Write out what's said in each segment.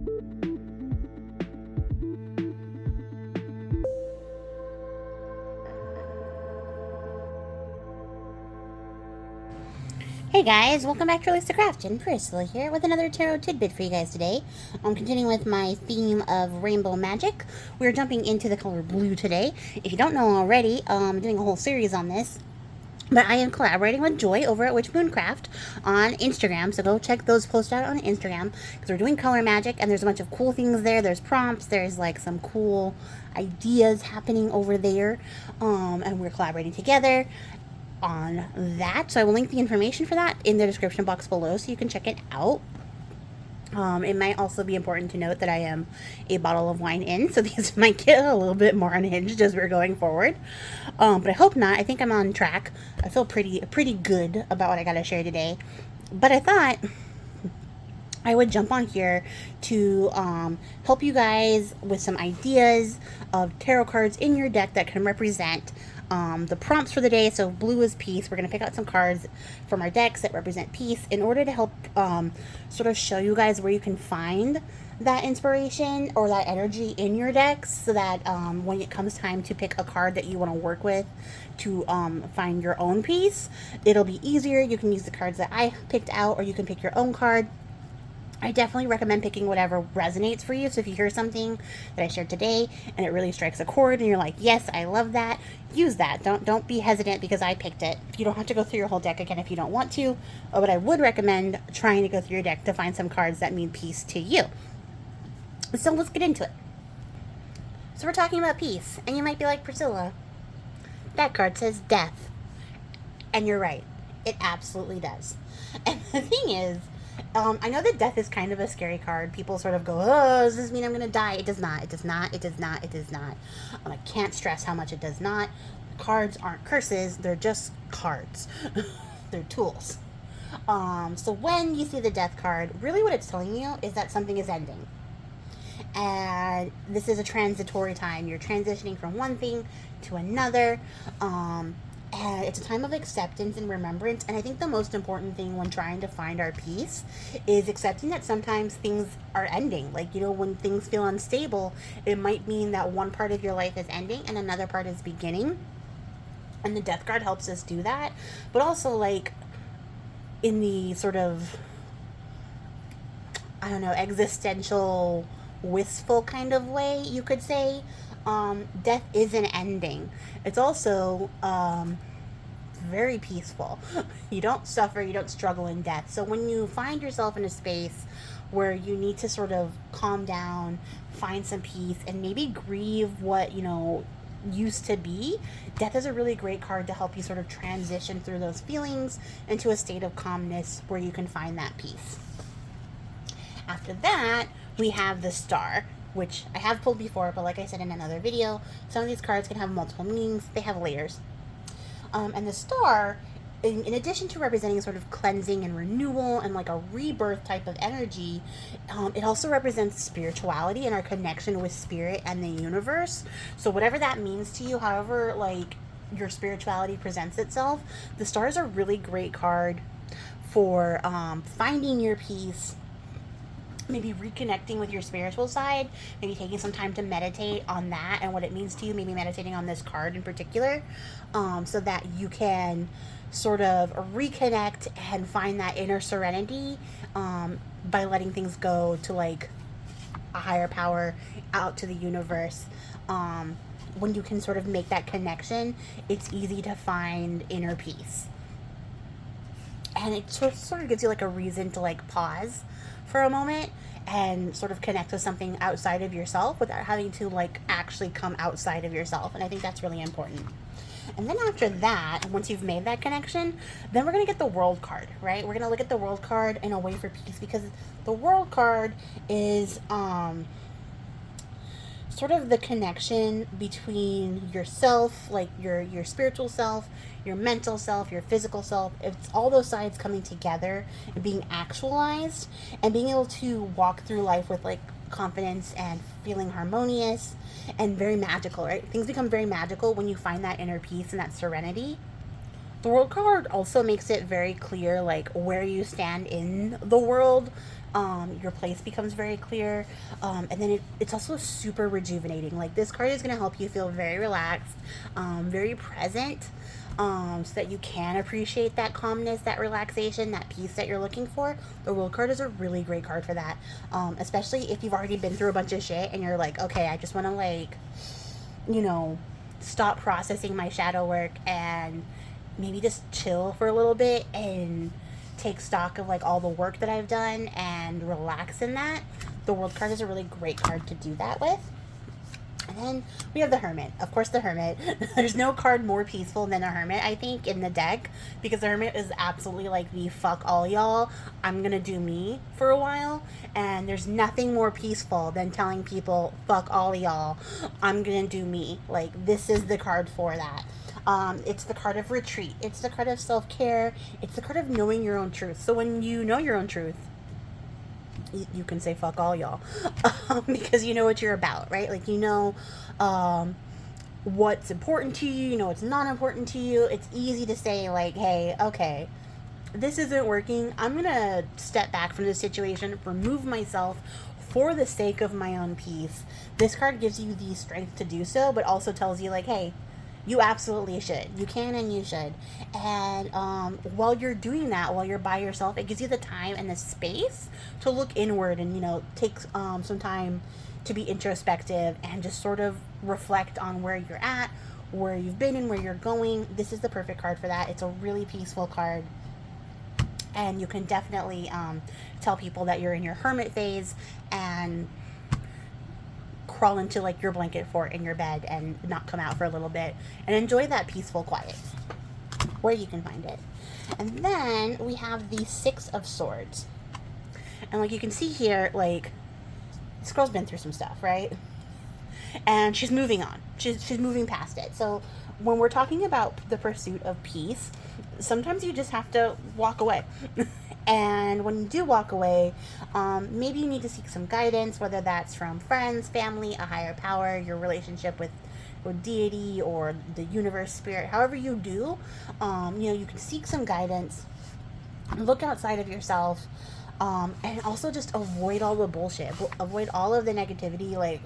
Hey guys, welcome back to Release the Craftin. Priscilla here with another tarot tidbit for you guys today. I'm continuing with my theme of rainbow magic. We're jumping into the color blue today. If you don't know already, I'm doing a whole series on this. But I am collaborating with Joy over at Witch Moon Craft on Instagram, so go check those posts out on Instagram because we're doing color magic and there's a bunch of cool things there. There's prompts, there's like some cool ideas happening over there, and we're collaborating together on that. So I will link the information for that in the description box below so you can check it out. It might also be important to note that I am a bottle of wine in, so these might get a little bit more unhinged as we're going forward. But I hope not. I think I'm on track. I feel pretty good about what I got to share today. But I thought I would jump on here to help you guys with some ideas of tarot cards in your deck that can represent the prompts for the day. So blue is peace. We're going to pick out some cards from our decks that represent peace in order to help sort of show you guys where you can find that inspiration or that energy in your decks, so that when it comes time to pick a card that you want to work with to find your own peace, it'll be easier. You can use the cards that I picked out, or you can pick your own card. I definitely recommend picking whatever resonates for you. So if you hear something that I shared today and it really strikes a chord and you're like, yes, I love that, use that. Don't be hesitant because I picked it. You don't have to go through your whole deck again if you don't want to, but I would recommend trying to go through your deck to find some cards that mean peace to you. So let's get into it. So we're talking about peace, and you might be like, Priscilla, that card says death. And you're right. It absolutely does. And the thing is, I know that death is kind of a scary card. People sort of go, oh, does this mean I'm going to die? It does not. It does not. It does not. It does not. I can't stress how much it does not. Cards aren't curses. They're just cards. They're tools. So when you see the death card, really what it's telling you is that something is ending. And this is a transitory time. You're transitioning from one thing to another. And it's a time of acceptance and remembrance. And I think the most important thing when trying to find our peace is accepting that sometimes things are ending. Like, you know, when things feel unstable, it might mean that one part of your life is ending and another part is beginning. And the death card helps us do that. But also, like, in the sort of, I don't know, existential, wistful kind of way, you could say, death is an ending. It's also very peaceful. You don't suffer, you don't struggle in death. So when you find yourself in a space where you need to sort of calm down, find some peace, and maybe grieve what, you know, used to be, death is a really great card to help you sort of transition through those feelings into a state of calmness where you can find that peace. After that, we have the Star, which I have pulled before, but like I said in another video, some of these cards can have multiple meanings. They have layers. And the Star, in addition to representing sort of cleansing and renewal and like a rebirth type of energy, it also represents spirituality and our connection with spirit and the universe. So whatever that means to you, however like your spirituality presents itself, the Star is a really great card for finding your peace, maybe reconnecting with your spiritual side, maybe taking some time to meditate on that and what it means to you, maybe meditating on this card in particular, so that you can sort of reconnect and find that inner serenity by letting things go to like a higher power, out to the universe. When you can sort of make that connection, it's easy to find inner peace. And it sort of gives you like a reason to like pause for a moment and sort of connect with something outside of yourself without having to like actually come outside of yourself. And I think that's really important. And then after that, once you've made that connection, then we're going to get the World card, right? We're going to look at the World card in a way for peace, because the World card is sort of the connection between yourself, like your spiritual self, your mental self, your physical self. It's all those sides coming together and being actualized and being able to walk through life with like confidence and feeling harmonious and very magical, right? Things become very magical when you find that inner peace and that serenity. The World card also makes it very clear like where you stand in the world, Your place becomes very clear. And then it's also super rejuvenating. Like, this card is going to help you feel very relaxed, very present, so that you can appreciate that calmness, that relaxation, that peace that you're looking for. The World card is a really great card for that, especially if you've already been through a bunch of shit and you're like, okay, I just want to, like, you know, stop processing my shadow work and maybe just chill for a little bit and take stock of, like, all the work that I've done and relax in that. The World card is a really great card to do that with. And then we have the Hermit. Of course, the Hermit. There's no card more peaceful than the Hermit, I think, in the deck, because the Hermit is absolutely like the fuck all y'all, I'm gonna do me for a while. And there's nothing more peaceful than telling people, fuck all y'all, I'm gonna do me. Like, this is the card for that. It's the card of retreat. It's the card of self-care. It's the card of knowing your own truth. So when you know your own truth, you can say fuck all y'all, because you know what you're about, right? Like, you know what's important to you, you know what's not important to you. It's easy to say, like, hey, okay, this isn't working, I'm gonna step back from this situation, remove myself for the sake of my own peace. This card gives you the strength to do so, but also tells you, like, hey, you absolutely should. You can and you should. And while you're doing that, while you're by yourself, it gives you the time and the space to look inward and, you know, take some time to be introspective and just sort of reflect on where you're at, where you've been and where you're going. This is the perfect card for that. It's a really peaceful card. And you can definitely tell people that you're in your hermit phase and crawl into, like, your blanket fort in your bed and not come out for a little bit and enjoy that peaceful quiet where you can find it. And then we have the Six of Swords, and, like, you can see here, like, this girl's been through some stuff, right? And she's moving on. She's moving past it. So when we're talking about the pursuit of peace, sometimes you just have to walk away. And when you do walk away, maybe you need to seek some guidance, whether that's from friends, family, a higher power, your relationship with deity or the universe, spirit. However you do, you know, you can seek some guidance, look outside of yourself, and also just avoid all the bullshit, avoid all of the negativity, like,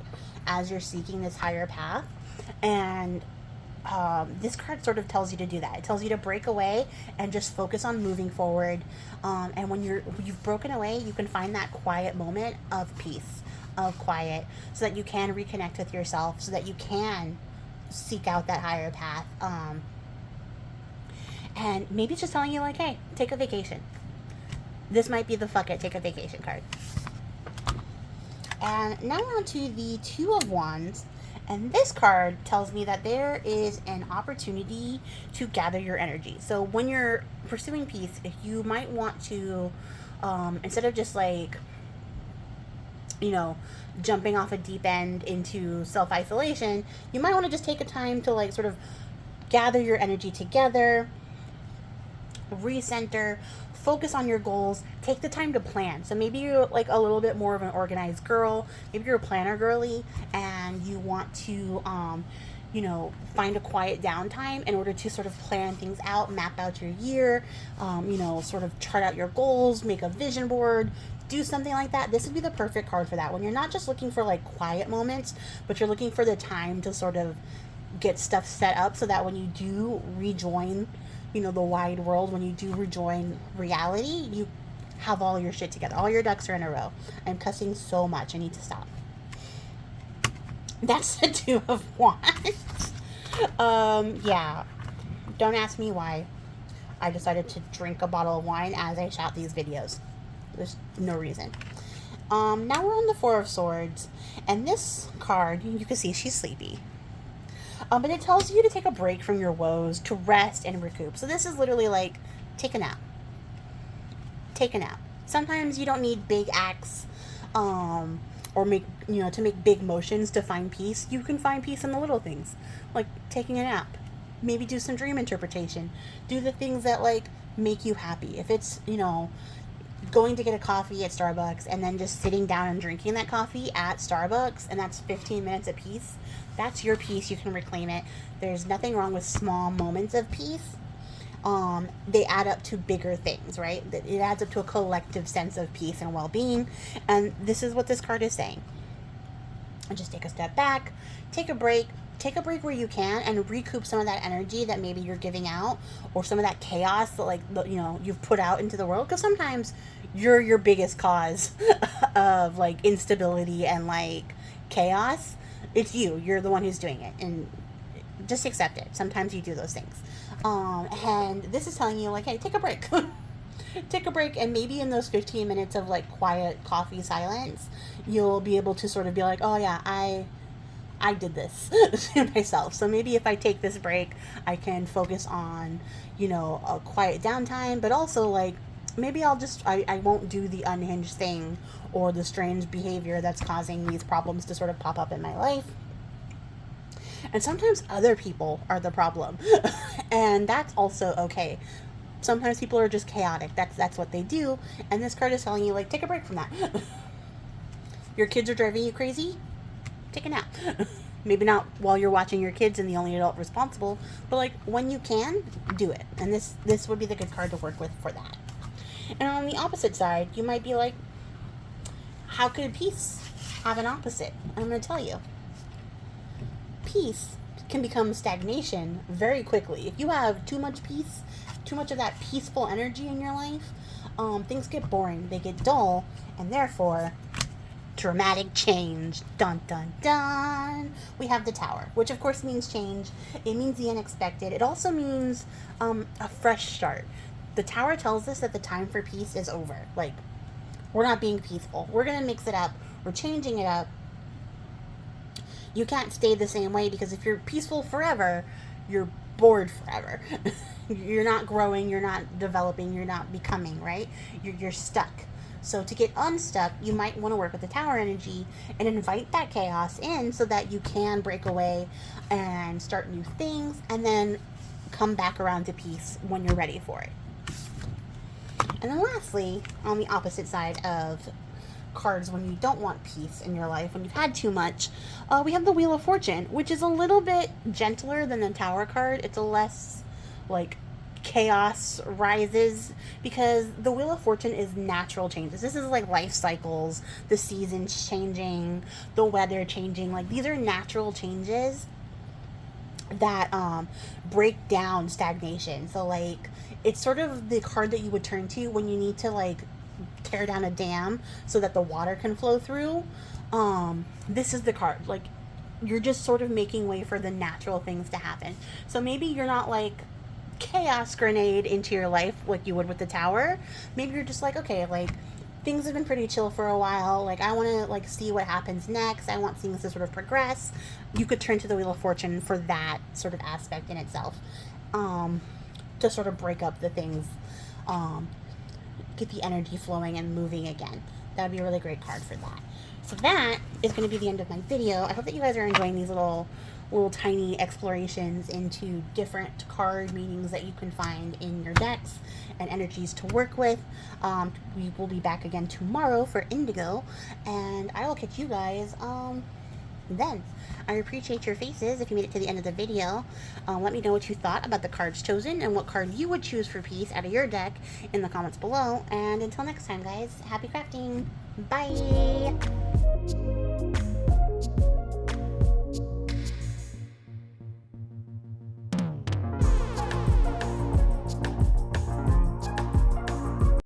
as you're seeking this higher path. And this card sort of tells you to do that. It tells you to break away and just focus on moving forward. And when you've broken away, you can find that quiet moment of peace, of quiet, so that you can reconnect with yourself, so that you can seek out that higher path. And maybe it's just telling you, like, hey, take a vacation. This might be the fuck it, take a vacation card. And now on to the Two of Wands. And this card tells me that there is an opportunity to gather your energy. So when you're pursuing peace, you might want to, instead of just, like, you know, jumping off a deep end into self-isolation, you might want to just take a time to, like, sort of gather your energy together, recenter, focus on your goals, take the time to plan. So maybe you're, like, a little bit more of an organized girl, maybe you're a planner girly, and you want to you know, find a quiet downtime in order to sort of plan things out, map out your year, you know, sort of chart out your goals, make a vision board, do something like that. This would be the perfect card for that, when you're not just looking for, like, quiet moments, but you're looking for the time to sort of get stuff set up so that when you do rejoin, you know, the wide world, when you do rejoin reality, you have all your shit together. All your ducks are in a row. I'm cussing so much. I need to stop. That's the Two of Wands. Yeah. Don't ask me why I decided to drink a bottle of wine as I shot these videos. There's no reason. Now we're on the Four of Swords. And this card, you can see she's sleepy. But it tells you to take a break from your woes, to rest and recoup. So this is literally like, take a nap. Take a nap. Sometimes you don't need big acts, or make, you know, to make big motions to find peace. You can find peace in the little things, like taking a nap. Maybe do some dream interpretation. Do the things that, like, make you happy. If it's, you know, going to get a coffee at Starbucks and then just sitting down and drinking that coffee at Starbucks, and that's 15 minutes of peace, that's your peace. You can reclaim it. There's nothing wrong with small moments of peace. they add up to bigger things, right? It adds up to a collective sense of peace and well-being. And this is what this card is saying. And just take a step back, take a break where you can, and recoup some of that energy that maybe you're giving out, or some of that chaos that, like, you know, you've put out into the world. Because sometimes you're your biggest cause of, like, instability and, like, chaos. It's you're the one who's doing it, and just accept it. Sometimes you do those things. And this is telling you, like, hey, take a break. Take a break, and maybe in those 15 minutes of, like, quiet coffee silence, you'll be able to sort of be like, oh yeah, I did this to myself. So maybe if I take this break, I can focus on, you know, a quiet downtime, but also, like, maybe I won't do the unhinged thing or the strange behavior that's causing these problems to sort of pop up in my life. And sometimes other people are the problem. And that's also okay. Sometimes people are just chaotic. That's what they do. And this card is telling you, like, take a break from that. Your kids are driving you crazy? Take a nap. Maybe not while you're watching your kids and the only adult responsible, but, like, when you can, do it. And this would be the good card to work with for that. And on the opposite side, you might be like, how could peace have an opposite? I'm going to tell you. Peace can become stagnation very quickly. If you have too much peace, too much of that peaceful energy in your life, things get boring, they get dull, and therefore, dramatic change. Dun dun dun. We have the Tower, which of course means change. It means the unexpected. It also means a fresh start. The Tower tells us that the time for peace is over. Like, we're not being peaceful. We're gonna mix it up. We're changing it up. You can't stay the same way, because if you're peaceful forever, you're bored forever. You're not growing, you're not developing, you're not becoming, right? You're stuck. So to get unstuck, you might want to work with the Tower energy and invite that chaos in so that you can break away and start new things, and then come back around to peace when you're ready for it. And then lastly, on the opposite side of cards when you don't want peace in your life, when you've had too much, we have the Wheel of Fortune, which is a little bit gentler than the Tower card. It's a less, like, chaos rises, because the Wheel of Fortune is natural changes. This is like life cycles, the seasons changing, the weather changing. Like, these are natural changes that break down stagnation. So, like, it's sort of the card that you would turn to when you need to, like, tear down a dam so that the water can flow through. This is the card. Like, you're just sort of making way for the natural things to happen. So maybe you're not, like, chaos grenade into your life like you would with the Tower. Maybe you're just like, okay, like, things have been pretty chill for a while. Like, I want to, like, see what happens next. I want things to sort of progress. You could turn to the Wheel of Fortune for that sort of aspect in itself, to sort of break up the things, get the energy flowing and moving again. That would be a really great card for that. So that is going to be the end of my video. I hope that you guys are enjoying these little tiny explorations into different card meanings that you can find in your decks and energies to work with. We will be back again tomorrow for Indigo, and I will catch you guys then. I appreciate your faces if you made it to the end of the video. Let me know what you thought about the cards chosen and what card you would choose for peace out of your deck in the comments below. And until next time, guys, happy crafting. Bye!